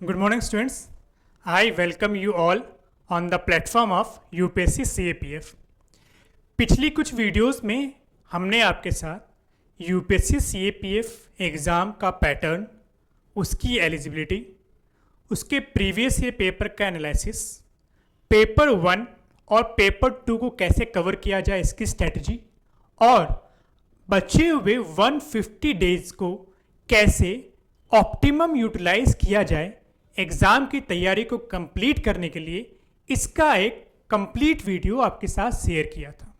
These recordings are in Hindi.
Good morning, students. I welcome you all on the platform of UPSC CAPF. पिछली कुछ वीडियोस में हमने आपके साथ UPSC CAPF एग्ज़ाम का पैटर्न, उसकी एलिजिबिलिटी, उसके प्रीवियस ईयर पेपर का एनालिसिस, पेपर 1 और पेपर 2 को कैसे कवर किया जाए इसकी स्ट्रेटजी और बचे हुए 150 डेज को कैसे ऑप्टिमम यूटिलाइज किया जाए एग्ज़ाम की तैयारी को कंप्लीट करने के लिए इसका एक कंप्लीट वीडियो आपके साथ शेयर किया था।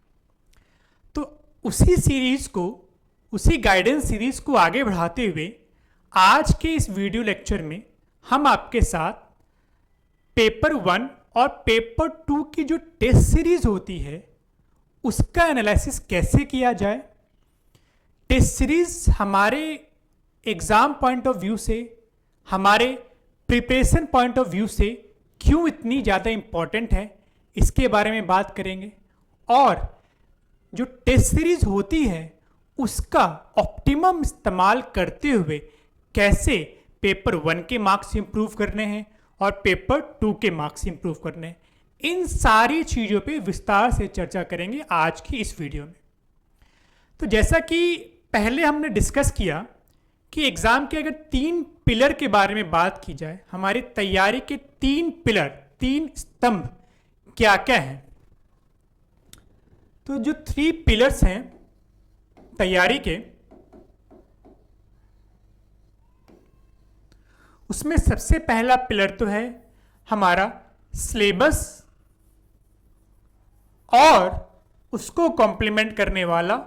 तो उसी सीरीज़ को, उसी गाइडेंस सीरीज़ को आगे बढ़ाते हुए आज के इस वीडियो लेक्चर में हम आपके साथ पेपर 1 और पेपर 2 की जो टेस्ट सीरीज़ होती है उसका एनालिसिस कैसे किया जाए, टेस्ट सीरीज़ हमारे एग्ज़ाम पॉइंट ऑफ व्यू से, हमारे प्रिपरेशन पॉइंट ऑफ व्यू से क्यों इतनी ज़्यादा इम्पॉर्टेंट है इसके बारे में बात करेंगे और जो टेस्ट सीरीज़ होती है उसका ऑप्टिमम इस्तेमाल करते हुए कैसे पेपर 1 के मार्क्स इंप्रूव करने हैं और पेपर 2 के मार्क्स इंप्रूव करने हैं, इन सारी चीज़ों पे विस्तार से चर्चा करेंगे आज की इस वीडियो में। तो जैसा कि पहले हमने डिस्कस किया कि एग्ज़ाम के अगर 3 पिलर के बारे में बात की जाए, हमारी तैयारी के 3 पिलर, 3 स्तंभ क्या क्या हैं, तो जो 3 पिलर्स हैं तैयारी के, उसमें सबसे पहला पिलर तो है हमारा सिलेबस और उसको कॉम्प्लीमेंट करने वाला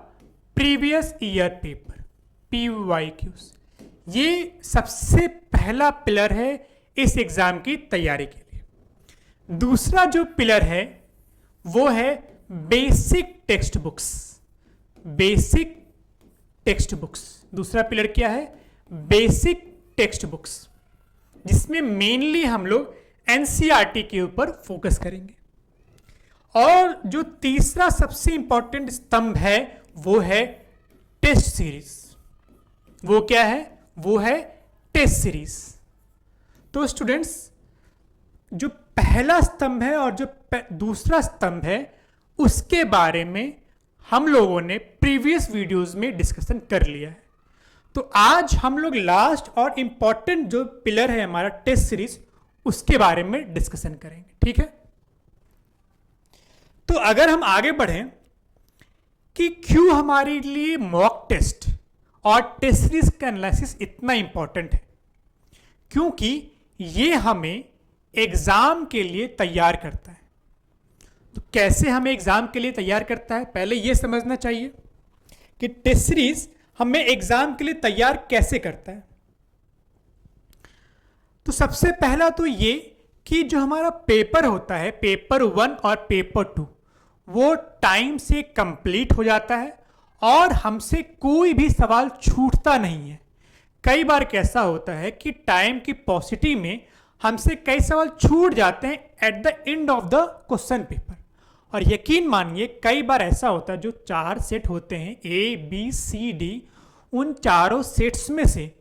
प्रीवियस ईयर पेपर PYQs। ये सबसे पहला पिलर है इस एग्ज़ाम की तैयारी के लिए। दूसरा जो पिलर है वो है basic text books. Basic text books, दूसरा पिलर क्या है? बेसिक टेक्स्ट बुक्स, जिसमें मेनली हम लोग NCERT के ऊपर फोकस करेंगे। और जो तीसरा सबसे इंपॉर्टेंट स्तंभ है वो है टेस्ट सीरीज। वो क्या है? वो है टेस्ट सीरीज। तो स्टूडेंट्स, जो पहला स्तंभ है और जो दूसरा स्तंभ है उसके बारे में हम लोगों ने प्रीवियस वीडियोस में डिस्कशन कर लिया है। तो आज हम लोग लास्ट और इंपॉर्टेंट जो पिलर है हमारा टेस्ट सीरीज, उसके बारे में डिस्कशन करेंगे। ठीक है? तो अगर हम आगे बढ़ें कि क्यों हमारे लिए मॉक टेस्ट और टेस्ट सीरीज का एनालिसिस इतना इंपॉर्टेंट है, क्योंकि ये हमें एग्जाम के लिए तैयार करता है। तो कैसे हमें एग्जाम के लिए तैयार करता है, पहले ये समझना चाहिए कि टेस्ट सीरीज हमें एग्जाम के लिए तैयार कैसे करता है। तो सबसे पहला तो ये कि जो हमारा पेपर होता है, पेपर 1 और पेपर 2, वो टाइम से कंप्लीट हो जाता है और हमसे कोई भी सवाल छूटता नहीं है। कई बार कैसा होता है कि टाइम की पॉसिटी में हमसे कई सवाल छूट जाते हैं at the end of the question paper. और यकीन मानिए कई बार ऐसा होता है, जो 4 सेट होते हैं ABCD, उन चारों सेट्स में से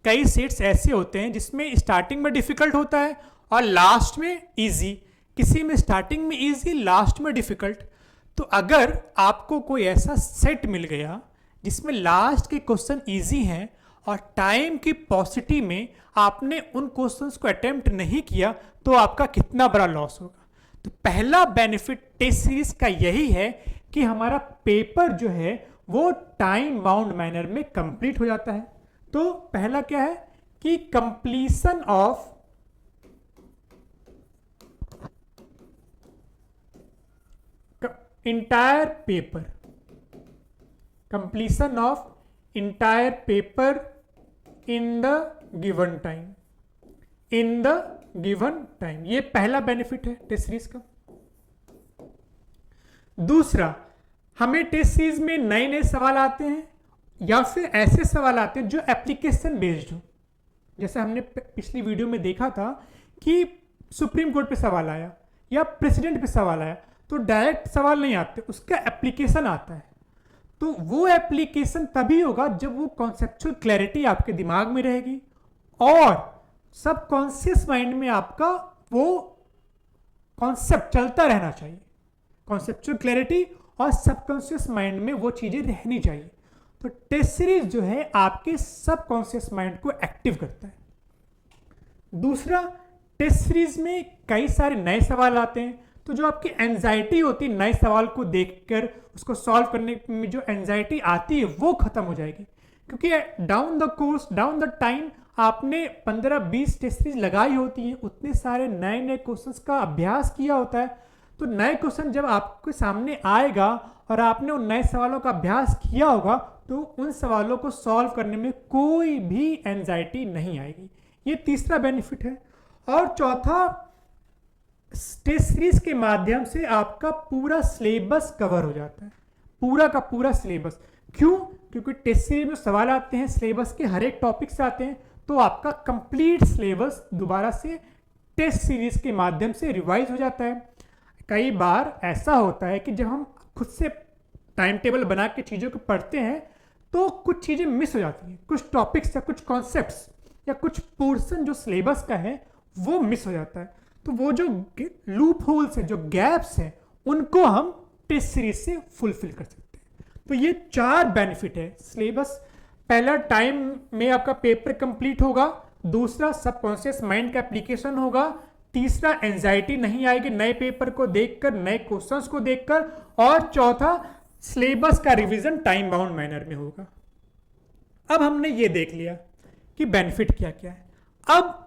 कई सेट्स ऐसे होते हैं जिसमें स्टार्टिंग में डिफिकल्ट होता है और लास्ट में इजी, किसी में स्टार्टिंग में इजी, लास्ट में डिफिकल्ट। तो अगर आपको कोई ऐसा सेट मिल गया जिसमें लास्ट के क्वेश्चन इजी हैं और टाइम की पॉसिटी में आपने उन क्वेश्चंस को अटेम्प्ट नहीं किया, तो आपका कितना बड़ा लॉस होगा। तो पहला बेनिफिट टेस्ट सीरीज का यही है कि हमारा पेपर जो है वो टाइम बाउंड मैनर में कंप्लीट हो जाता है। तो पहला क्या है कि completion of entire paper, completion of entire paper in the given time, in the given time, ये पहला बेनिफिट है टेस्ट सीरीज का। दूसरा, हमें टेस्ट सीरीज में नए नए सवाल आते हैं या फिर ऐसे सवाल आते हैं जो एप्लीकेशन बेस्ड हो। जैसे हमने पिछली वीडियो में देखा था कि सुप्रीम कोर्ट पे सवाल आया या प्रेसिडेंट पे सवाल आया, तो डायरेक्ट सवाल नहीं आते, उसका एप्लीकेशन आता है। तो वो एप्लीकेशन तभी होगा जब वो कॉन्सेप्चुअल क्लैरिटी आपके दिमाग में रहेगी और सबकॉन्शियस माइंड में आपका वो कॉन्सेप्ट चलता रहना चाहिए, कॉन्सेप्चुअल क्लैरिटी और सबकॉन्शियस माइंड में वो चीजें रहनी चाहिए। तो टेस्ट सीरीज जो है आपके सबकॉन्शियस माइंड को एक्टिव करता है। दूसरा, टेस्ट सीरीज में कई सारे नए सवाल आते हैं, तो जो आपकी एंजाइटी होती है नए सवाल को देखकर उसको सॉल्व करने में जो एंजाइटी आती है वो खत्म हो जाएगी, क्योंकि down the course down the time आपने 15-20 टेस्ट सीरीज लगाई होती हैं, उतने सारे नए नए क्वेश्चंस का अभ्यास किया होता है। तो नए क्वेश्चन जब आपके सामने आएगा और आपने उन नए सवालों का अभ्यास किया होगा तो उन सवालों को सॉल्व करने में कोई भी एंजाइटी नहीं आएगी। ये तीसरा बेनिफिट है। और चौथा, टेस्ट सीरीज के माध्यम से आपका पूरा सिलेबस कवर हो जाता है, पूरा का पूरा सिलेबस। क्यों? क्योंकि टेस्ट सीरीज में सवाल आते हैं, सिलेबस के हर एक टॉपिक से आते हैं, तो आपका कंप्लीट सिलेबस दोबारा से टेस्ट सीरीज के माध्यम से रिवाइज हो जाता है। कई बार ऐसा होता है कि जब हम खुद से टाइम टेबल बना के चीज़ों को पढ़ते हैं तो कुछ चीज़ें मिस हो जाती हैं, कुछ टॉपिक्स या कुछ कॉन्सेप्ट्स या कुछ पोर्शन जो सिलेबस का है वो मिस हो जाता है। तो वो जो लूप होल्स है, जो गैप्स हैं, उनको हम टेस्ट सीरीज से फुलफिल कर सकते हैं। तो ये 4 बेनिफिट है सिलेबस। पहला, टाइम में आपका पेपर कंप्लीट होगा। दूसरा, सबकॉन्शियस माइंड का एप्लीकेशन होगा। तीसरा, एंजाइटी नहीं आएगी नए पेपर को देखकर, नए क्वेश्चंस को देखकर। और चौथा, सिलेबस का रिवीजन टाइम बाउंड मैनर में होगा। अब हमने ये देख लिया कि बेनिफिट क्या क्या है। अब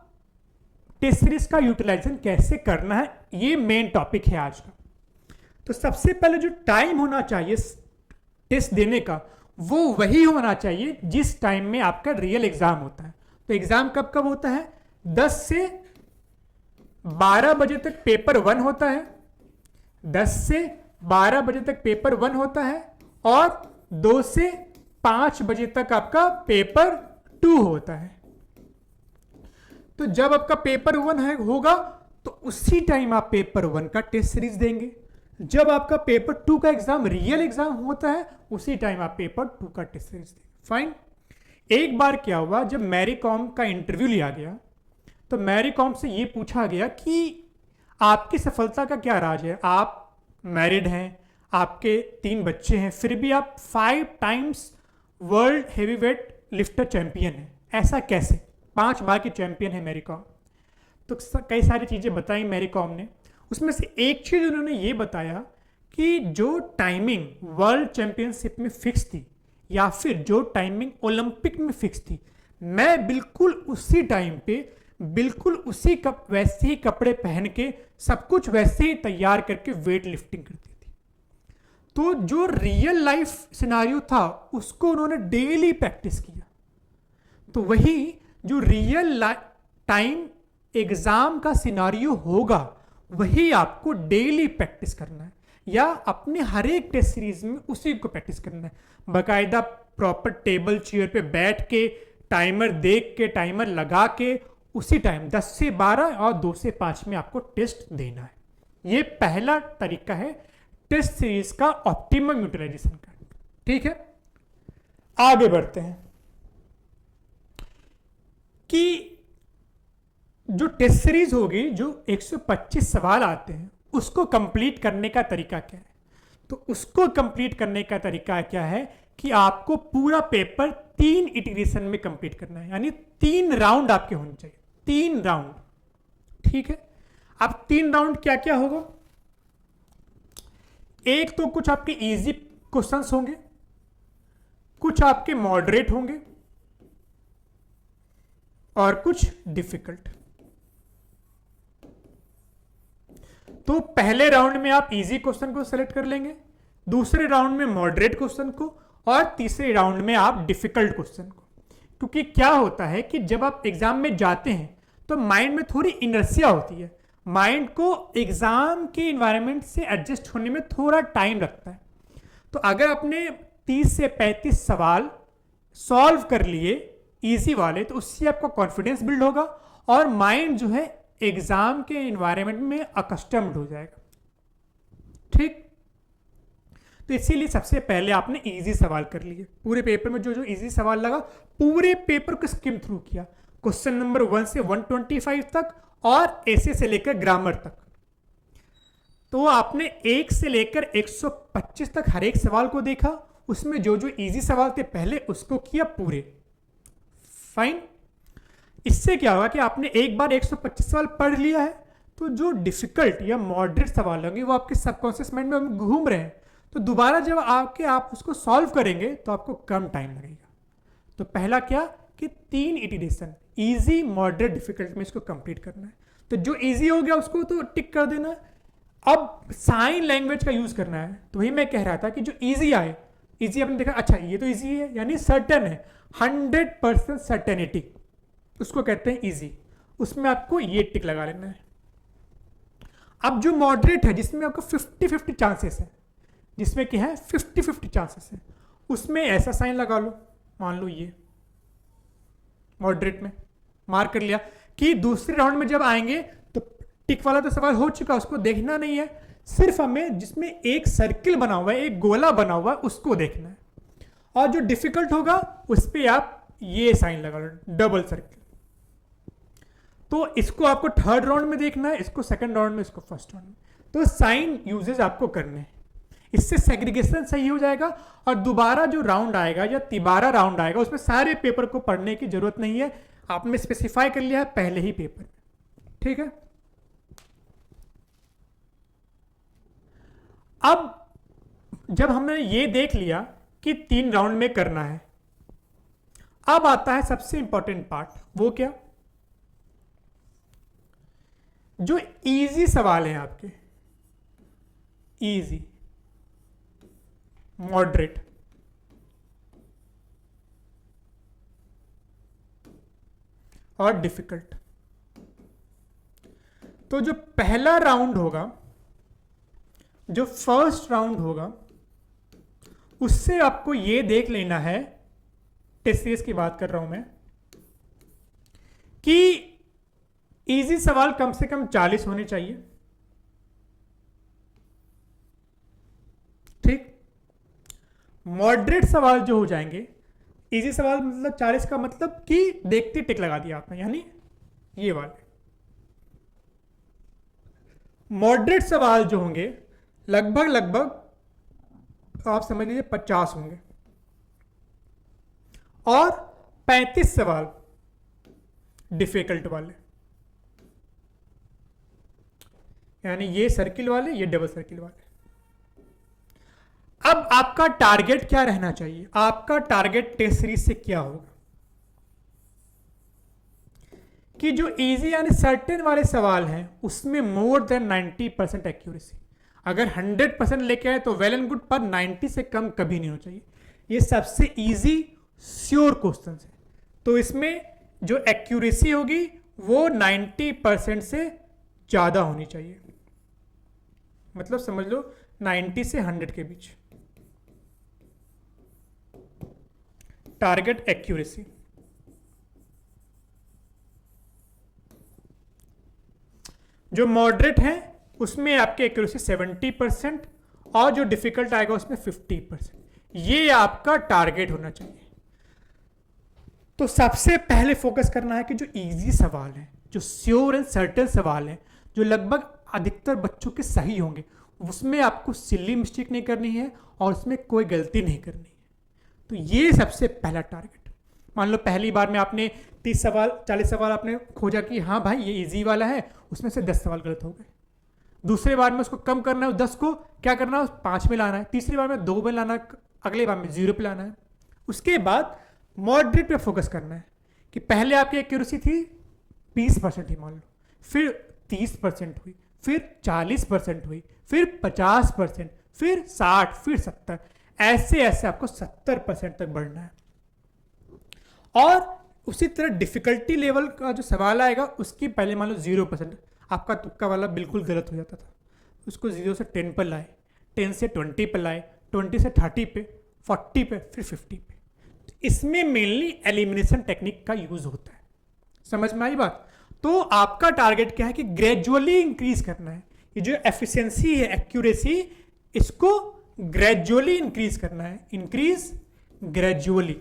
टेस्ट सीरीज का यूटिलाइजेशन कैसे करना है, ये मेन टॉपिक है आज का। तो सबसे पहले जो टाइम होना चाहिए टेस्ट देने का, वो वही होना चाहिए जिस टाइम में आपका रियल एग्जाम होता है। तो एग्जाम कब कब होता है? 10 से 12 बजे तक पेपर 1 होता है, 10 से 12 बजे तक पेपर 1 होता है, और 2 से 5 बजे तक आपका पेपर 2 होता है। तो जब आपका पेपर 1 होगा तो उसी टाइम आप पेपर 1 का टेस्ट सीरीज देंगे। जब आपका पेपर 2 का एग्जाम, रियल एग्जाम होता है, उसी टाइम आप पेपर 2 का टेस्ट सीरीज देंगे। फाइन। एक बार क्या हुआ, जब मैरी कॉम का इंटरव्यू लिया गया तो मैरी कॉम से ये पूछा गया कि आपकी सफलता का क्या राज है। आप मैरिड हैं, आपके 3 बच्चे हैं, फिर भी आप 5 times world heavyweight lifter champion हैं, ऐसा कैसे? 5 बार की चैंपियन है मैरी कॉम। तो कई सारी चीज़ें बताई मैरी कॉम ने। उसमें से एक चीज़ उन्होंने ये बताया कि जो टाइमिंग वर्ल्ड चैंपियनशिप में फिक्स थी या फिर जो टाइमिंग ओलंपिक में फिक्स थी, मैं बिल्कुल उसी टाइम पे, बिल्कुल उसी वैसे ही कपड़े पहन के, सब कुछ वैसे ही तैयार करके वेट लिफ्टिंग करती थी। तो जो रियल लाइफ सिनारियो था उसको उन्होंने डेली प्रैक्टिस किया। तो वही जो रियल टाइम एग्जाम का सिनारियो होगा वही आपको डेली प्रैक्टिस करना है, या अपने हर एक टेस्ट सीरीज में उसी को प्रैक्टिस करना है। बाकायदा प्रॉपर टेबल चेयर पे बैठ के, टाइमर देख के, टाइमर लगा के, उसी टाइम 10 से 12 और 2 से 5 में आपको टेस्ट देना है। ये पहला तरीका है टेस्ट सीरीज का ऑप्टिमम यूटिलाइजेशन का। ठीक है, आगे बढ़ते हैं कि जो टेस्ट सीरीज होगी, जो 125 सवाल आते हैं, उसको कंप्लीट करने का तरीका क्या है? तो उसको कंप्लीट करने का तरीका क्या है कि आपको पूरा पेपर 3 इटरेशन में कंप्लीट करना है, यानी 3 राउंड आपके होने चाहिए, 3 राउंड। ठीक है, अब 3 राउंड क्या क्या होगा? एक तो कुछ आपके इजी क्वेश्चंस होंगे, कुछ आपके मॉडरेट होंगे और कुछ डिफिकल्ट। तो पहले राउंड में आप इजी क्वेश्चन को सेलेक्ट कर लेंगे, दूसरे राउंड में मॉडरेट क्वेश्चन को, और तीसरे राउंड में आप डिफिकल्ट क्वेश्चन को। क्योंकि क्या होता है कि जब आप एग्जाम में जाते हैं तो माइंड में थोड़ी इनर्सिया होती है, माइंड को एग्जाम के इन्वायरमेंट से एडजस्ट होने में थोड़ा टाइम लगता है। तो अगर आपने 30 से 35 सवाल सॉल्व कर लिए इजी वाले, तो उससे आपका कॉन्फिडेंस बिल्ड होगा और माइंड जो है एग्जाम के इन्वायरमेंट में अकस्टम्ड हो जाएगा। ठीक, तो इसीलिए सबसे पहले आपने इजी सवाल कर लिए। पूरे पेपर में जो जो इजी सवाल लगा, पूरे पेपर को स्किम थ्रू किया, क्वेश्चन नंबर 1 से 125 तक और ऐसे से लेकर ग्रामर तक। तो आपने 1 से लेकर 125 तक हर एक सवाल को देखा, उसमें जो जो इजी सवाल थे पहले उसको किया पूरे। फाइन। इससे क्या होगा कि आपने एक बार 125 सवाल पढ़ लिया है, तो जो डिफिकल्ट या मॉडरेट सवाल होंगे वो आपके सबकॉन्शियस माइंड में घूम रहे हैं, तो दोबारा जब आप उसको सॉल्व करेंगे तो आपको कम टाइम लगेगा। तो पहला क्या कि 3 इटरेशन इजी मॉडरेट डिफिकल्ट में इसको कंप्लीट करना है। तो जो इजी हो गया उसको तो टिक कर देना है। अब साइन लैंग्वेज का यूज करना है, तो वही मैं कह रहा था कि जो इजी आए, इजी आपने देखा अच्छा ये तो इजी है यानी सर्टेन है, 100% सर्टेनिटी, उसको कहते हैं इजी, उसमें आपको ये टिक लगा लेना है। अब जो मॉडरेट है जिसमें आपको 50-50 चांसेस है, जिसमें क्या है 50-50 चांसेस है, उसमें ऐसा साइन लगा लो, मान लो ये मॉडरेट में मार्क कर लिया कि दूसरे राउंड में जब आएंगे तो टिक वाला तो सवाल हो चुका, उसको देखना नहीं है, सिर्फ हमें जिसमें एक सर्किल बना हुआ है, एक गोला बना हुआ है, उसको देखना है। और जो डिफिकल्ट होगा उस पर आप ये साइन लगा लो, डबल सर्किल। तो इसको आपको थर्ड राउंड में देखना है, इसको सेकंड राउंड में, इसको फर्स्ट राउंड में। तो साइन यूजेज आपको करने हैं, इससे सेग्रीगेशन सही हो जाएगा। और दोबारा जो राउंड आएगा या तिबारा राउंड आएगा उसमें सारे पेपर को पढ़ने की जरूरत नहीं है, आपने स्पेसिफाई कर लिया है पहले ही पेपर में। ठीक है। अब जब हमने ये देख लिया कि 3 राउंड में करना है, अब आता है सबसे इंपॉर्टेंट पार्ट, वो क्या, जो इजी सवाल हैं आपके, इजी, मॉडरेट और डिफिकल्ट। तो जो पहला राउंड होगा, जो फर्स्ट राउंड होगा, उससे आपको ये देख लेना है, टेस्ट सीरीज की बात कर रहा हूं मैं, कि इजी सवाल कम से कम 40 होने चाहिए। ठीक। मॉडरेट सवाल जो हो जाएंगे, इजी सवाल मतलब 40 का मतलब कि देखते टिक लगा दिया आपने, यानी ये वाले। मॉडरेट सवाल जो होंगे लगभग आप समझ लीजिए 50 होंगे, और 35 सवाल डिफिकल्ट वाले, यानी ये सर्किल वाले, ये डबल सर्किल वाले। अब आपका टारगेट क्या रहना चाहिए, आपका टारगेट टेस्ट सीरीज से क्या होगा कि जो इजी यानी सर्टेन वाले सवाल हैं उसमें मोर देन 90% एक्यूरेसी। अगर 100% लेके आए तो वेल एंड गुड, पर 90 से कम कभी नहीं होना चाहिए। ये सबसे इजी श्योर क्वेश्चन है, तो इसमें जो एक्यूरेसी होगी वो 90% से ज्यादा होनी चाहिए, मतलब समझ लो 90 से 100 के बीच टारगेट एक्यूरेसी। जो मॉडरेट है उसमें आपकी एक्यूरेसी 70% और जो डिफिकल्ट आएगा उसमें 50%। ये आपका टारगेट होना चाहिए। तो सबसे पहले फोकस करना है कि जो इजी सवाल है, जो श्योर एंड सर्टेन सवाल है, जो लगभग अधिकतर बच्चों के सही होंगे, उसमें आपको सिली मिस्टेक नहीं करनी है और उसमें कोई गलती नहीं करनी है। तो ये सबसे पहला टारगेट। मान लो पहली बार में आपने 30 सवाल 40 सवाल आपने खोजा कि हाँ भाई ये इजी वाला है, उसमें से 10 सवाल गलत हो गए। दूसरे बार में उसको कम करना है, 10 को क्या करना है 5 में लाना है, तीसरी बार में 2 में लाना है, अगले बार में 0 पे लाना है। उसके बाद मॉडरेट पे फोकस करना है कि पहले आपकी एक्यूरेसी थी 20% ही मान लो, फिर 30% हुई, फिर 40% हुई, फिर 50%, फिर 60, फिर 70, ऐसे ऐसे आपको 70% तक बढ़ना है। और उसी तरह डिफिकल्टी लेवल का जो सवाल आएगा उसकी पहले मान लो 0%, आपका तुक्का वाला बिल्कुल गलत हो जाता था, उसको 0 से 10 पर लाए, 10 से 20 पर लाए, 20 से 30 पे, 40 पे, फिर 50 पे। तो इसमें मेनली एलिमिनेशन टेक्निक का यूज होता है। समझ में आई बात? तो आपका टारगेट क्या है कि ग्रेजुअली इंक्रीज करना है। ये जो एफिशिएंसी है, एक्यूरेसी, इसको ग्रेजुअली इंक्रीज करना है, इंक्रीज ग्रेजुअली।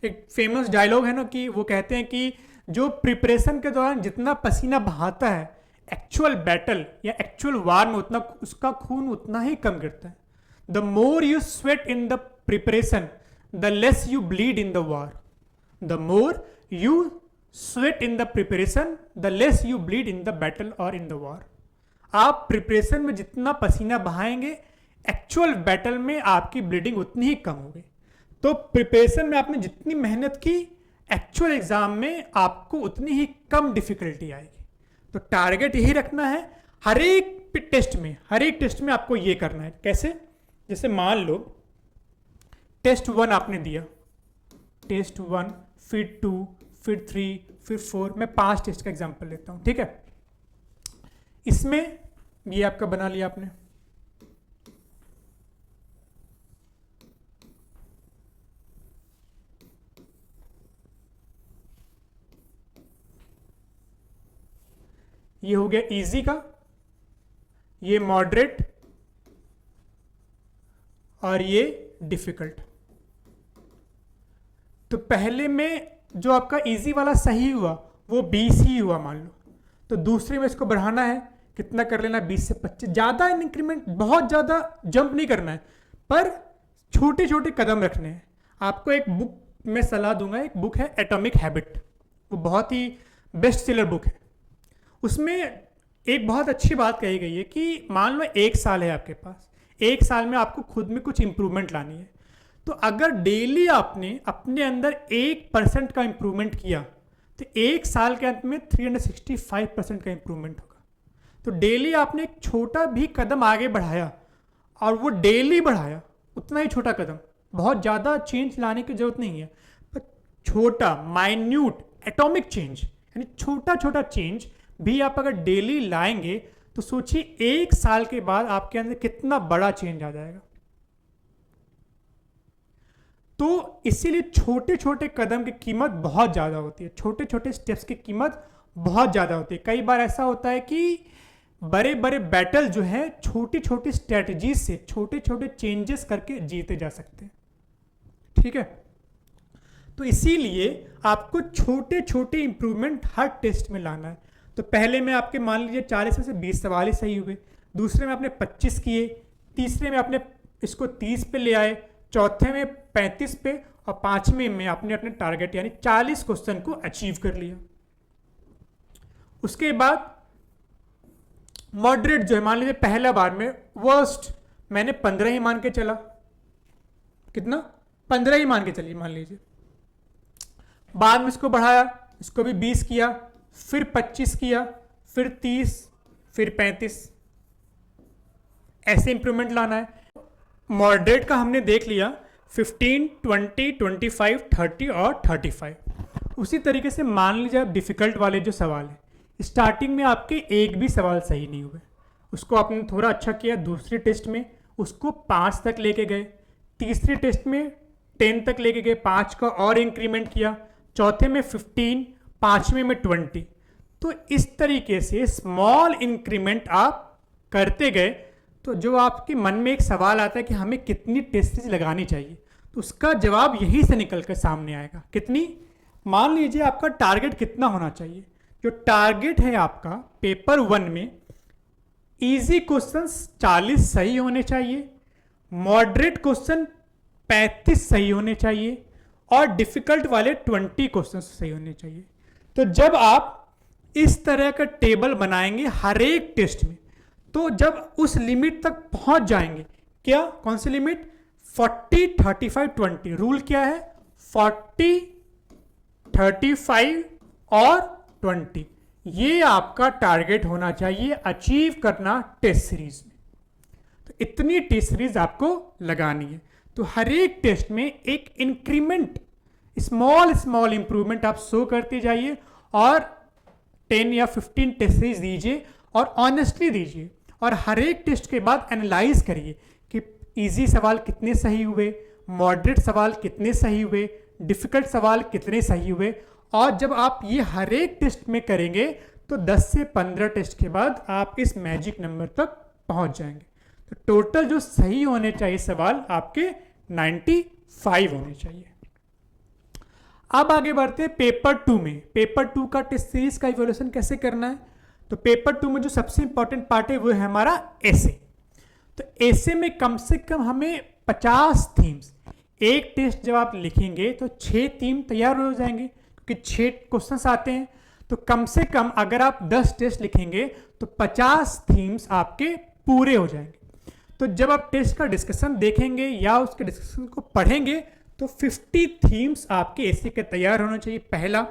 एक फेमस डायलॉग है ना कि वो कहते हैं कि जो प्रिपरेशन के दौरान जितना पसीना बहाता है एक्चुअल बैटल या एक्चुअल वार में उतना उसका खून उतना ही कम गिरता है. The more you sweat in the preparation the less you bleed in the war. The more you sweat in the preparation the less you bleed in the battle और इन द वार. आप प्रिपरेशन में जितना पसीना बहाएंगे एक्चुअल बैटल में आपकी ब्लीडिंग उतनी ही कम होगी. तो प्रिपरेशन में आपने जितनी मेहनत की एक्चुअल एग्जाम में आपको उतनी ही कम डिफिकल्टी आएगी. तो टारगेट यही रखना है हर एक टेस्ट में आपको ये करना है. कैसे? जैसे मान लो टेस्ट 1 आपने दिया, टेस्ट 1 फिर 2 फिर 3 फिर 4, मैं 5 टेस्ट का एग्जाम्पल लेता हूं. ठीक है, इसमें ये आपका बना लिया आपने. ये हो गया इजी का, ये मॉडरेट और ये डिफिकल्ट. तो पहले में जो आपका इजी वाला सही हुआ वो 20 ही हुआ मान लो, तो दूसरे में इसको बढ़ाना है. कितना कर लेना? 20 से 25. ज़्यादा इंक्रीमेंट, बहुत ज़्यादा जंप नहीं करना है, पर छोटे छोटे कदम रखने हैं. आपको एक बुक मैं सलाह दूंगा, एक बुक है एटॉमिक हैबिट, वो बहुत ही बेस्ट सेलर बुक है. उसमें एक बहुत अच्छी बात कही गई है कि मान लो 1 साल है आपके पास, 1 साल में आपको खुद में कुछ इंप्रूवमेंट लानी है. तो अगर डेली आपने अपने अंदर 1% का इंप्रूवमेंट किया तो 1 साल के अंत में 365% का इंप्रूवमेंट होगा. तो डेली आपने एक छोटा भी कदम आगे बढ़ाया और वो डेली बढ़ाया, उतना ही छोटा कदम, बहुत ज़्यादा चेंज लाने की जरूरत नहीं है, पर छोटा माइन्यूट एटॉमिक चेंज यानी छोटा छोटा चेंज भी आप अगर डेली लाएंगे तो सोचिए 1 साल के बाद आपके अंदर कितना बड़ा चेंज आ जाएगा. तो इसीलिए छोटे छोटे कदम की कीमत बहुत ज़्यादा होती है, छोटे छोटे स्टेप्स की कीमत बहुत ज़्यादा होती है. कई बार ऐसा होता है कि बड़े बड़े बैटल जो है छोटी छोटी स्ट्रेटजीज से, छोटे छोटे चेंजेस करके जीते जा सकते हैं. ठीक है, तो इसीलिए आपको छोटे छोटे इंप्रूवमेंट हर टेस्ट में लाना है. तो पहले में आपके मान लीजिए 40 में से 20 सवाल ही सही हुए, दूसरे में आपने 25 किए, तीसरे में आपने इसको 30 पे ले आए, चौथे में 35 पे और 5वें में आपने अपने टारगेट यानी 40 क्वेश्चन को अचीव कर लिया. उसके बाद मॉडरेट जो है, मान लीजिए पहला बार में वर्स्ट मैंने 15 ही मान के चला, कितना? 15 ही मान के चलिए मान लीजिए. बाद में इसको बढ़ाया, इसको भी 20 किया, फिर 25 किया, फिर 30, फिर 35, ऐसे इंप्रूवमेंट लाना है. मॉडरेट का हमने देख लिया 15, 20, 25, 30 और 35. उसी तरीके से मान लीजिए आप डिफ़िकल्ट वाले जो सवाल है, स्टार्टिंग में आपके एक भी सवाल सही नहीं हुए, उसको आपने थोड़ा अच्छा किया, दूसरे टेस्ट में उसको 5 तक लेके गए, तीसरे टेस्ट में 10 तक लेके गए, 5 का और इंक्रीमेंट किया, चौथे में 15, 5वें में 20. तो इस तरीके से स्मॉल इंक्रीमेंट आप करते गए. तो जो आपके मन में एक सवाल आता है कि हमें कितनी टेस्ट सीरीज लगानी चाहिए, तो उसका जवाब यहीं से निकल कर सामने आएगा. कितनी? मान लीजिए आपका टारगेट कितना होना चाहिए. जो टारगेट है आपका पेपर 1 में, इजी क्वेश्चंस 40 सही होने चाहिए, मॉडरेट क्वेश्चन 35 सही होने चाहिए और डिफिकल्ट वाले 20 क्वेश्चंस सही होने चाहिए. तो जब आप इस तरह का टेबल बनाएंगे हर एक टेस्ट में, तो जब उस लिमिट तक पहुंच जाएंगे, क्या? कौन सी लिमिट? 40, 35, 20. रूल क्या है? 40, 35 और 20. ये आपका टारगेट होना चाहिए अचीव करना टेस्ट सीरीज में. तो इतनी टेस्ट सीरीज आपको लगानी है. तो हर एक टेस्ट में एक इंक्रीमेंट, स्मॉल स्मॉल इंप्रूवमेंट आप शो करते जाइए और 10 या 15 टेस्ट सीरीज दीजिए और ऑनेस्टली दीजिए. और हर एक टेस्ट के बाद एनालाइज करिए कि इजी सवाल कितने सही हुए, मॉडरेट सवाल कितने सही हुए, डिफिकल्ट सवाल कितने सही हुए. और जब आप ये हर एक टेस्ट में करेंगे तो 10 से 15 टेस्ट के बाद आप इस मैजिक नंबर तक पहुंच जाएंगे. तो टोटल जो सही होने चाहिए सवाल आपके 95 होने चाहिए. अब आगे बढ़ते हैं पेपर 2 में। पेपर 2 का टेस्ट सीरीज का इवोल्यूशन कैसे करना है। तो पेपर 2 में जो सबसे इंपॉर्टेंट पार्ट है वो है हमारा एसे। तो एसे में कम से कम हमें 50 थीम्स, एक टेस्ट जब आप लिखेंगे तो 6 थीम तैयार हो जाएंगे, क्योंकि 6 क्वेश्चंस आते हैं। तो कम से कम अगर आप 10 टेस्ट लिखेंगे तो 50 थीम्स आपके पूरे हो जाएंगे। तो जब आप टेस्ट का डिस्कशन देखेंगे या उसके डिस्कशन को पढ़ेंगे तो 50 थीम्स आपके एसे के तैयार होना चाहिए, पहला।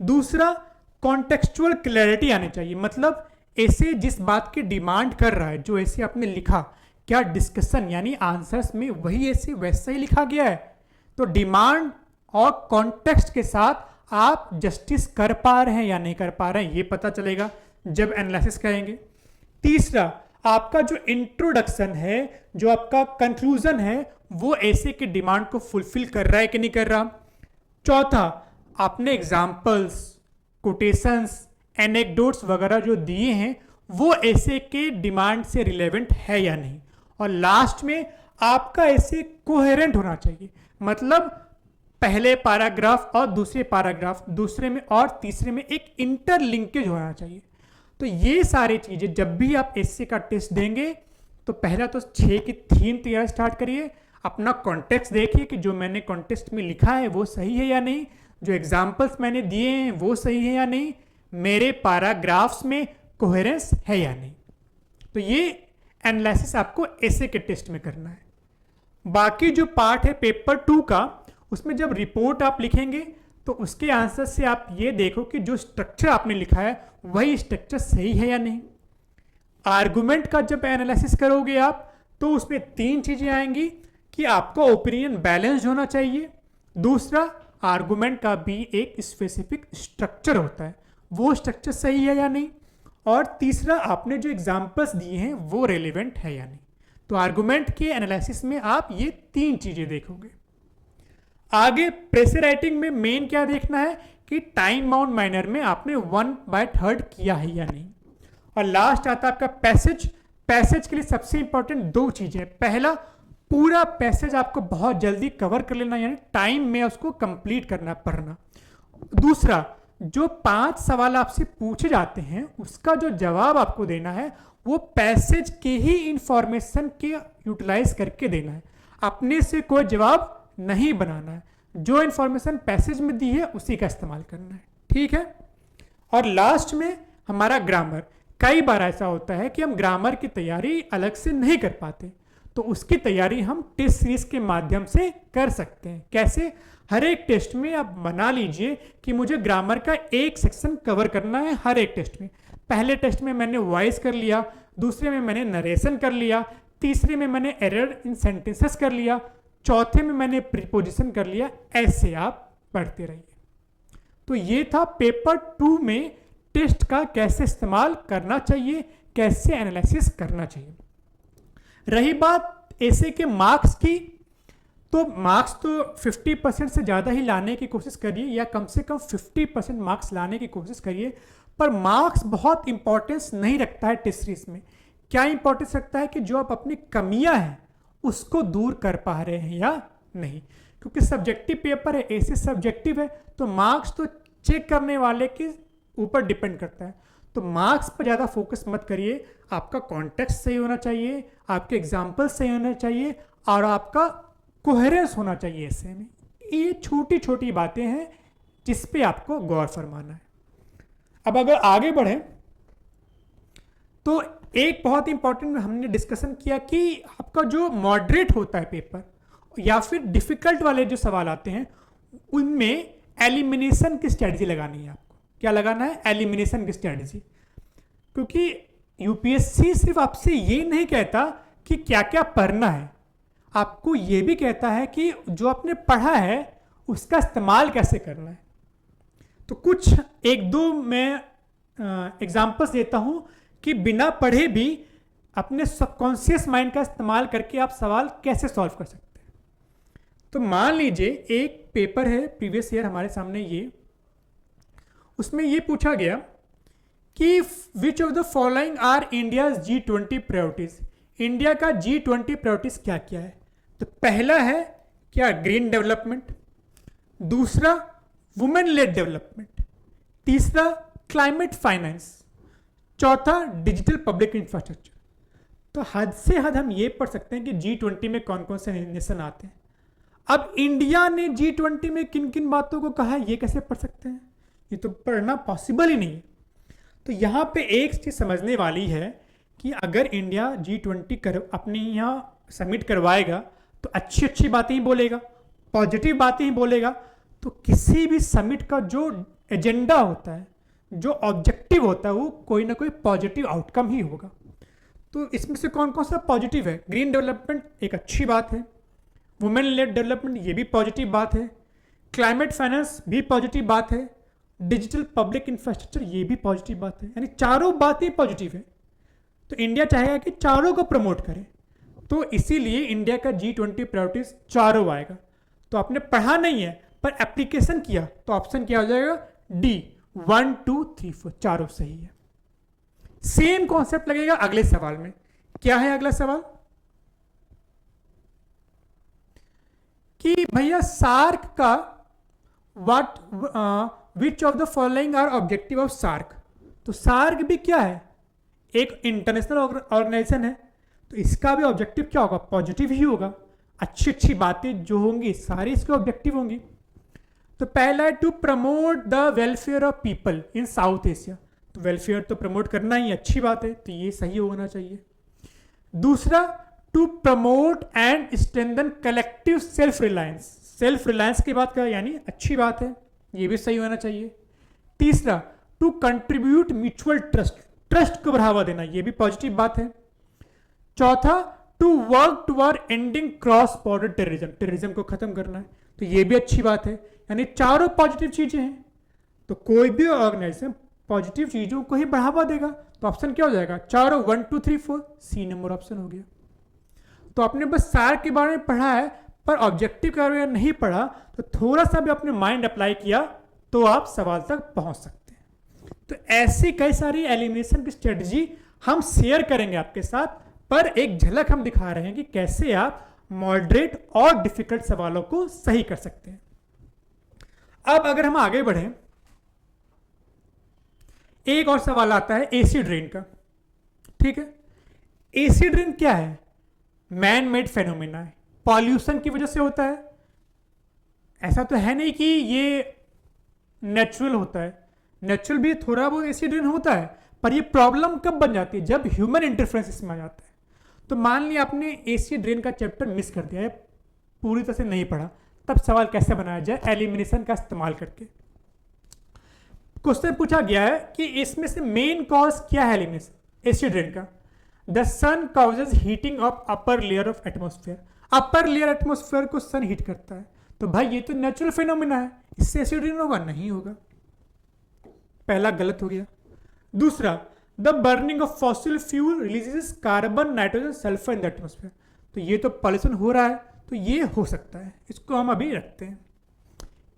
दूसरा, कॉन्टेक्सचुअल क्लैरिटी आनी चाहिए, मतलब एसे जिस बात की डिमांड कर रहा है, जो एसे आपने लिखा, क्या डिस्कशन यानी आंसर्स में वही एसे वैसा ही लिखा गया है। तो डिमांड और कॉन्टेक्स्ट के साथ आप जस्टिस कर पा रहे हैं या नहीं कर पा रहे हैं, ये पता चलेगा जब एनालिसिस करेंगे। तीसरा, आपका जो इंट्रोडक्शन है, जो आपका कंक्लूजन है, वो एसे की डिमांड को फुलफिल कर रहा है कि नहीं कर रहा। चौथा, आपने एग्जाम्पल्स, कोटेशंस, एनेक्डोट्स वगैरह जो दिए हैं वो एसे के डिमांड से रिलेवेंट है या नहीं। और लास्ट में आपका एसे कोहेरेंट होना चाहिए, मतलब पहले पैराग्राफ और दूसरे पैराग्राफ, दूसरे में और तीसरे में एक इंटरलिंकेज होना चाहिए। तो ये सारी चीजें जब भी आप एसे का टेस्ट देंगे तो पहला तो 6 की थीम तैयार स्टार्ट करिए, अपना कॉन्टेक्स्ट देखिए कि जो मैंने कॉन्टेक्स्ट में लिखा है वो सही है या नहीं, जो एग्जाम्पल्स मैंने दिए हैं वो सही है या नहीं, मेरे पैराग्राफ्स में कोहेरेंस है या नहीं। तो ये एनालिसिस आपको एसे के टेस्ट में करना है। बाकी जो पार्ट है पेपर 2 का, उसमें जब रिपोर्ट आप लिखेंगे तो उसके आंसर से आप ये देखो कि जो स्ट्रक्चर आपने लिखा है वही स्ट्रक्चर सही है या नहीं। आर्गुमेंट का जब एनालिसिस करोगे आप तो उसमें 3 चीजें आएंगी कि आपका ओपिनियन बैलेंस्ड होना चाहिए, दूसरा आर्गुमेंट का भी एक स्पेसिफिक स्ट्रक्चर होता है, वो स्ट्रक्चर सही है या नहीं, और तीसरा आपने जो एग्जाम्पल्स दिए हैं वो रेलिवेंट है या नहीं। तो आर्गुमेंट के एनालिसिस में आप ये 3 चीजें देखोगे। आगे प्रेशर राइटिंग में मेन क्या देखना है कि टाइम बाउंड मैनर में आपने 1/3 किया है या नहीं। और लास्ट आता है आपका पैसेज। पैसेज के लिए सबसे इंपॉर्टेंट 2 चीजें, पहला पूरा पैसेज आपको बहुत जल्दी कवर कर लेना, यानी टाइम में उसको कंप्लीट करना, पढ़ना। दूसरा, जो 5 सवाल आपसे पूछे जाते हैं उसका जो जवाब आपको देना है वो पैसेज के ही इंफॉर्मेशन के यूटिलाइज करके देना है, अपने से कोई जवाब नहीं बनाना है, जो इंफॉर्मेशन पैसेज में दी है उसी का इस्तेमाल करना है, ठीक है। और लास्ट में हमारा ग्रामर। कई बार ऐसा होता है कि हम ग्रामर की तैयारी अलग से नहीं कर पाते, तो उसकी तैयारी हम टेस्ट सीरीज के माध्यम से कर सकते हैं। कैसे? हर एक टेस्ट में आप बना लीजिए कि मुझे ग्रामर का एक सेक्शन कवर करना है हर एक टेस्ट में। पहले टेस्ट में मैंने वॉइस कर लिया, दूसरे में मैंने नरेशन कर लिया, तीसरे में मैंने एरर इन सेंटेंसेस कर लिया, चौथे में मैंने प्रीपोजिशन कर लिया। ऐसे आप पढ़ते रहिए। तो ये था पेपर 2 में टेस्ट का कैसे इस्तेमाल करना चाहिए, कैसे एनालिसिस करना चाहिए। रही बात एसे के मार्क्स की, तो मार्क्स तो 50% से ज़्यादा ही लाने की कोशिश करिए, या कम से कम 50% मार्क्स लाने की कोशिश करिए। पर मार्क्स बहुत इंपॉर्टेंस नहीं रखता है टेस्ट सीरीज में। क्या इंपॉर्टेंस रखता है कि जो आप अपनी कमियां हैं उसको दूर कर पा रहे हैं या नहीं, क्योंकि सब्जेक्टिव पेपर है, ऐसे सब्जेक्टिव है, तो मार्क्स तो चेक करने वाले के ऊपर डिपेंड करता है। तो मार्क्स पर ज़्यादा फोकस मत करिए, आपका कॉन्टेक्स्ट सही होना चाहिए, आपके एग्जाम्पल सही होने चाहिए, और आपका कोहेरेंस होना चाहिए ऐसे में। ये छोटी छोटी बातें हैं जिस पे आपको गौर फरमाना है। अब अगर आगे बढ़ें तो एक बहुत इंपॉर्टेंट हमने डिस्कशन किया कि आपका जो मॉडरेट होता है पेपर या फिर डिफिकल्ट वाले जो सवाल आते हैं उनमें एलिमिनेशन की स्ट्रेटजी लगानी है। आपको क्या लगाना है? एलिमिनेशन की स्ट्रेटजी। क्योंकि यूपीएससी सिर्फ आपसे ये नहीं कहता कि क्या क्या पढ़ना है, आपको ये भी कहता है कि जो आपने पढ़ा है उसका इस्तेमाल कैसे करना है। तो कुछ 1-2 मैं एग्जाम्पल्स देता हूं कि बिना पढ़े भी अपने सबकॉन्शियस माइंड का इस्तेमाल करके आप सवाल कैसे सॉल्व कर सकते हैं। तो मान लीजिए एक पेपर है प्रीवियस ईयर हमारे सामने, ये उसमें ये पूछा गया कि which of the following are India's G20 priorities. India का G20 प्रायोरिटीज क्या क्या है? तो पहला है क्या? Green development. दूसरा वुमेन लेड डेवलपमेंट, तीसरा क्लाइमेट फाइनेंस, चौथा डिजिटल पब्लिक इंफ्रास्ट्रक्चर। तो हद से हद हम ये पढ़ सकते हैं कि G20 में कौन कौन से नेशन आते हैं। अब इंडिया ने G20 में किन किन बातों को कहा है ये कैसे पढ़ सकते हैं, ये तो पढ़ना पॉसिबल ही नहीं है। तो यहाँ पे एक चीज़ समझने वाली है कि अगर इंडिया G20 अपने यहाँ समिट करवाएगा तो अच्छी अच्छी बातें ही बोलेगा, पॉजिटिव बातें ही बोलेगा। तो किसी भी समिट का जो एजेंडा होता है, जो ऑब्जेक्टिव होता है, वो कोई ना कोई पॉजिटिव आउटकम ही होगा। तो इसमें से कौन कौन सा पॉजिटिव है? ग्रीन डेवलपमेंट एक अच्छी बात है, वुमेन लेड डेवलपमेंट ये भी पॉजिटिव बात है, क्लाइमेट फाइनेंस भी पॉजिटिव बात है, डिजिटल पब्लिक इंफ्रास्ट्रक्चर ये भी पॉजिटिव बात है, यानी चारों बातें पॉजिटिव है। तो इंडिया चाहेगा कि चारों को प्रमोट करे, तो इसीलिए इंडिया का G20 प्रायोरिटीज चारों आएगा। तो आपने पढ़ा नहीं है पर एप्लीकेशन किया तो ऑप्शन क्या हो जाएगा? डी, 1 2 3 4 चारों सही है। सेम कॉन्सेप्ट लगेगा अगले सवाल में। क्या है अगला सवाल? कि भैया सार्क का which of the following are objective of SAARC. तो सार्क भी क्या है? एक इंटरनेशनल ऑर्गेनाइजेशन है, तो इसका भी ऑब्जेक्टिव क्या होगा? पॉजिटिव ही होगा। अच्छी अच्छी बातें जो होंगी सारी इसके ऑब्जेक्टिव होंगी। तो पहला है to promote the welfare of people in South Asia. तो वेलफेयर तो प्रमोट करना ही अच्छी बात है, तो ये सही होना चाहिए। दूसरा, to promote and strengthen collective self reliance. Self reliance की बात कर, यानी अच्छी बात है, ये भी सही होना चाहिए। तीसरा, to contribute mutual trust, trust को बढ़ावा देना, ये भी पॉजिटिव बात है। चौथा, to work toward ending cross border terrorism, terrorism को खत्म करना है, तो ये भी अच्छी बात है। यानी चारों पॉजिटिव चीजें हैं। तो कोई भी ऑर्गेनाइजेशन पॉजिटिव चीजों को ही बढ़ावा देगा, तो ऑप्शन क्या हो जाएगा? चारों, 1 2 3 4, सी नंबर ऑप्शन हो गया। तो आपने बस सार्क के बारे में पढ़ा है पर ऑब्जेक्टिव के बारे में नहीं पढ़ा, तो थोड़ा सा भी अपने माइंड अप्लाई किया तो आप सवाल तक पहुंच सकते हैं। तो ऐसी कई सारी एलिमिनेशन की स्ट्रेटजी हम शेयर करेंगे आपके साथ, पर एक झलक हम दिखा रहे हैं कि कैसे आप मॉडरेट और डिफिकल्ट सवालों को सही कर सकते हैं। अब अगर हम आगे बढ़ें, एक और सवाल आता है एसिड रेन का। ठीक है, एसिड रेन क्या है? मैन मेड फेनोमेना है, पॉल्यूशन की वजह से होता है। ऐसा तो है नहीं कि ये नेचुरल होता है, नेचुरल भी थोड़ा बहुत एसिड रेन होता है, पर ये प्रॉब्लम कब बन जाती है? जब ह्यूमन इंटरफेरेंस इसमें आ जाता है। तो मान लिया आपने एसिड रेन का चैप्टर मिस कर दिया है, पूरी तरह से नहीं पढ़ा, तब सवाल कैसे बनाया जाए? एलिमिनेशन का इस्तेमाल करके। क्वेश्चन पूछा गया है कि इसमें से मेन कॉज क्या है एलिमिनेशन एसिड रेन का? The sun causes heating of upper layer of atmosphere. Upper layer atmosphere को सन हीट करता है, तो भाई ये तो नेचुरल फिनोमिना है, इससे एसिड रेन होगा? नहीं होगा, पहला गलत हो गया। दूसरा, the burning of fossil fuel releases carbon, nitrogen, sulphur in the atmosphere. तो ये तो पॉल्यूशन हो रहा है, तो ये हो सकता है, इसको हम अभी रखते हैं।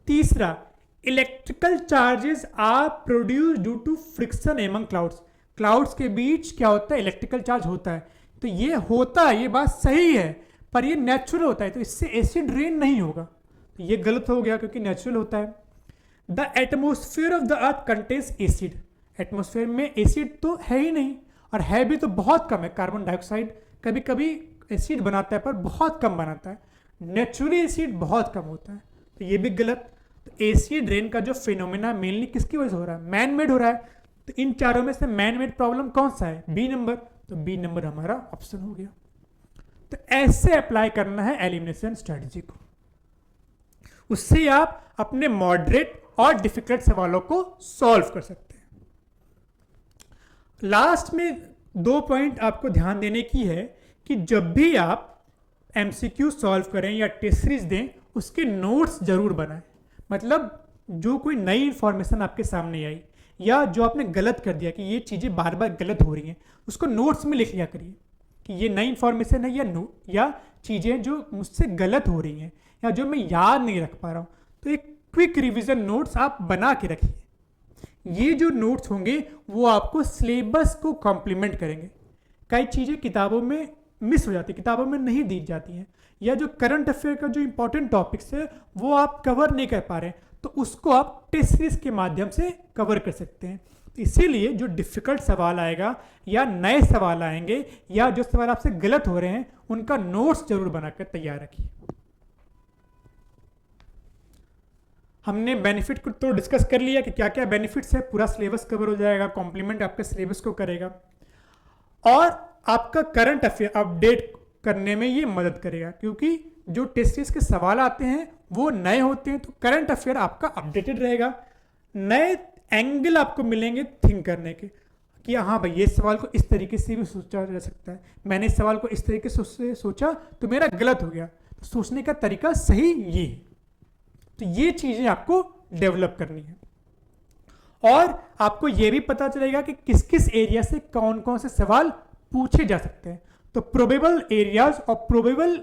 तीसरा, electrical charges are produce due to friction among clouds. Clouds के बीच क्या होता है? इलेक्ट्रिकल चार्ज होता है, तो ये होता है, ये बात सही है, पर ये नेचुरल होता है, तो इससे एसिड रेन नहीं होगा, तो ये गलत हो गया क्योंकि नेचुरल होता है। The atmosphere of the earth contains acid. Atmosphere में एसिड तो है ही नहीं, और है भी तो बहुत कम है। कार्बन डाइऑक्साइड कभी कभी एसिड बनाता है पर बहुत कम बनाता है, नेचुरली एसिड बहुत कम होता है, तो ये भी गलत। तो एसिड रेन का जो फिनोमेना मेनली किसकी वजह से हो रहा है? मैन मेड हो रहा है। तो इन चारों में से मैन मेड प्रॉब्लम कौन सा है? बी नंबर, तो बी नंबर हमारा ऑप्शन हो गया। तो ऐसे अप्लाई करना है एलिमिनेशन स्ट्रेटजी को, उससे आप अपने मॉडरेट और डिफिकल्ट सवालों को सॉल्व कर सकते हैं। लास्ट में 2 पॉइंट आपको ध्यान देने की है कि जब भी आप एमसीक्यू सॉल्व करें या टेस्ट सीरीज दें, उसके नोट्स जरूर बनाएं। मतलब जो कोई नई इंफॉर्मेशन आपके सामने आई या जो आपने गलत कर दिया कि ये चीज़ें बार बार गलत हो रही हैं, उसको नोट्स में लिख लिया करिए कि ये नई इंफॉर्मेशन है या चीज़ें जो मुझसे गलत हो रही हैं या जो मैं याद नहीं रख पा रहा हूँ, तो एक क्विक रिवीजन नोट्स आप बना के रखिए। ये जो नोट्स होंगे वो आपको सिलेबस को कॉम्प्लीमेंट करेंगे। कई चीज़ें किताबों में मिस हो जाती है, किताबों में नहीं दी जाती हैं, या जो करंट अफेयर का जो इंपॉर्टेंट टॉपिक्स है वो आप कवर नहीं कर पा रहे हैं, तो तो उसको आप टेस्ट सीरीज के माध्यम से कवर कर सकते हैं। तो इसीलिए जो डिफ़िकल्ट सवाल आएगा या नए सवाल आएंगे या जो सवाल आपसे गलत हो रहे हैं उनका नोट्स जरूर बनाकर तैयार रखिए। हमने बेनिफिट को तो डिस्कस कर लिया कि क्या क्या बेनिफिट्स है, पूरा सिलेबस कवर हो जाएगा, कॉम्प्लीमेंट आपके सिलेबस को करेगा और आपका करंट अफेयर अपडेट करने में ये मदद करेगा, क्योंकि जो टेस्ट सीरीज के सवाल आते हैं वो नए होते हैं, तो करंट अफेयर आपका अपडेटेड रहेगा, नए एंगल आपको मिलेंगे थिंक करने के कि हाँ भाई ये सवाल को इस तरीके से भी सोचा जा सकता है, मैंने इस सवाल को इस तरीके से सोचा तो मेरा गलत हो गया, तो सोचने का तरीका सही ये है। तो ये चीज़ें आपको डेवलप करनी है और आपको ये भी पता चलेगा कि किस किस एरिया से कौन कौन से सवाल पूछे जा सकते हैं। तो प्रोबेबल एरियाज और प्रोबेबल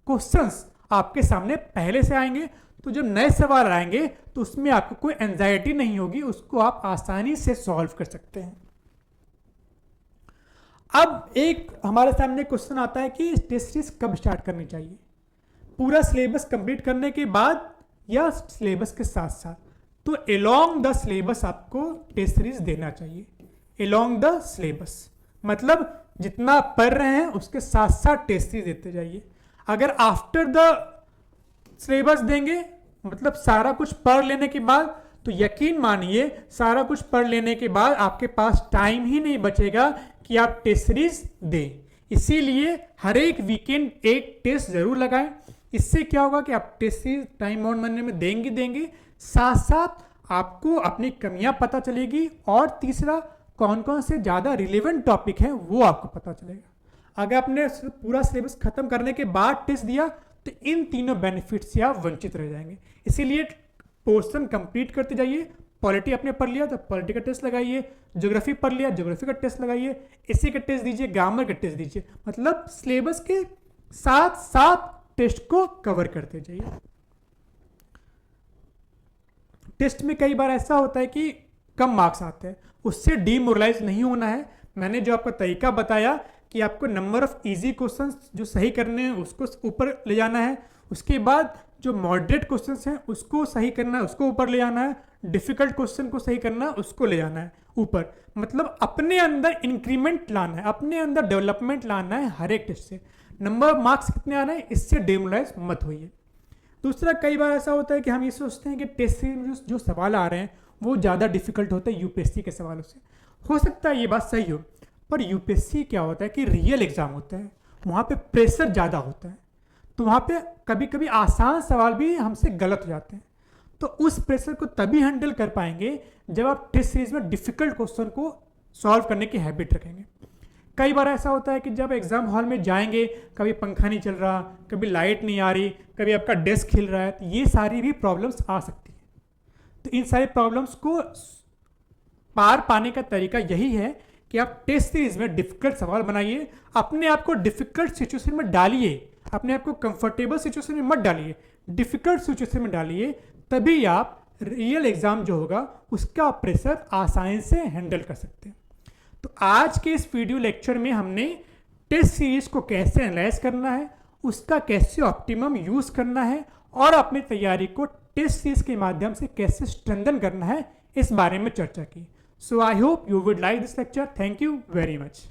क्वेश्चंस आपके सामने पहले से आएंगे, तो जब नए सवाल आएंगे तो उसमें आपको कोई एंजाइटी नहीं होगी, उसको आप आसानी से सॉल्व कर सकते हैं। अब एक हमारे सामने क्वेश्चन आता है कि टेस्ट सीरीज कब स्टार्ट करनी चाहिए, पूरा सिलेबस कंप्लीट करने के बाद या सिलेबस के साथ साथ। तो अलोंग द सिलेबस आपको टेस्ट सीरीज देना चाहिए। अलोंग द सिलेबस मतलब जितना आप पढ़ रहे हैं उसके साथ साथ टेस्ट सीरीज देते जाइए। अगर आफ्टर द सिलेबस देंगे मतलब सारा कुछ पढ़ लेने के बाद, तो यकीन मानिए सारा कुछ पढ़ लेने के बाद आपके पास टाइम ही नहीं बचेगा कि आप टेस्ट सीरीज दें। इसीलिए हर एक वीकेंड एक टेस्ट जरूर लगाएं। इससे क्या होगा कि आप टेस्ट सीरीज टाइम बाउंड महीने में देंगे, साथ साथ आपको अपनी कमियां पता चलेगी और तीसरा कौन कौन से ज़्यादा रिलेवेंट टॉपिक हैं वो आपको पता चलेगा। अगर आपने पूरा सिलेबस खत्म करने के बाद टेस्ट दिया तो इन तीनों बेनिफिट से आप वंचित रह जाएंगे। इसीलिए पोर्शन कंप्लीट करते जाइए। पॉलिटी आपने पढ़ लिया तो पॉलिटी का टेस्ट लगाइए, ज्योग्राफी पढ़ लिया ज्योग्राफी का टेस्ट लगाइए, एसए का टेस्ट दीजिए, ग्रामर का टेस्ट दीजिए, मतलब सिलेबस के साथ साथ टेस्ट को कवर करते जाइए। टेस्ट में कई बार ऐसा होता है कि कम मार्क्स आते हैं, उससे डीमोरलाइज नहीं होना है। मैंने जो आपका तरीका बताया कि आपको नंबर ऑफ इजी क्वेश्चंस जो सही करने हैं उसको ऊपर ले जाना है, उसके बाद जो मॉडरेट क्वेश्चंस हैं उसको सही करना है, उसको ऊपर ले जाना है, डिफिकल्ट क्वेश्चन को सही करना है, उसको ले जाना है ऊपर। मतलब अपने अंदर इंक्रीमेंट लाना है, अपने अंदर डेवलपमेंट लाना है हर एक टेस्ट से। नंबर ऑफ मार्क्स कितने आना है इससे डीमोरलाइज मत होइए। दूसरा, कई बार ऐसा होता है कि हम ये सोचते हैं कि टेस्ट में जो सवाल आ रहे हैं वो ज़्यादा डिफिकल्ट होता है यूपीएससी के सवालों से। हो सकता है ये बात सही हो, पर यूपीएससी क्या होता है कि रियल एग्जाम होता है, वहाँ पे प्रेशर ज़्यादा होता है, तो वहाँ पे कभी कभी आसान सवाल भी हमसे गलत हो जाते हैं। तो उस प्रेशर को तभी हैंडल कर पाएंगे जब आप टेस्ट सीरीज में डिफिकल्ट क्वेश्चन को सॉल्व करने की हैबिट रखेंगे। कई बार ऐसा होता है कि जब एग्जाम हॉल में जाएंगे कभी पंखा नहीं चल रहा, कभी लाइट नहीं आ रही, कभी आपका डेस्क हिल रहा है, तो ये सारी भी प्रॉब्लम्स आ सकती है। तो इन सारी प्रॉब्लम्स को पार पाने का तरीका यही है कि आप टेस्ट सीरीज में डिफिकल्ट सवाल बनाइए, अपने आप को डिफिकल्ट सिचुएशन में डालिए, अपने आप को कंफर्टेबल सिचुएशन में मत डालिए, डिफिकल्ट सिचुएशन में डालिए, तभी आप रियल एग्जाम जो होगा उसका प्रेशर आसानी से हैंडल कर सकते हैं। तो आज के इस वीडियो लेक्चर में हमने टेस्ट सीरीज को कैसे एनालाइज करना है, उसका कैसे ऑप्टिमम यूज करना है और अपनी तैयारी को टेस्ट सीरीज के माध्यम से कैसे स्ट्रेंथन करना है, इस बारे में चर्चा की। So I hope you would like this lecture. Thank you very much.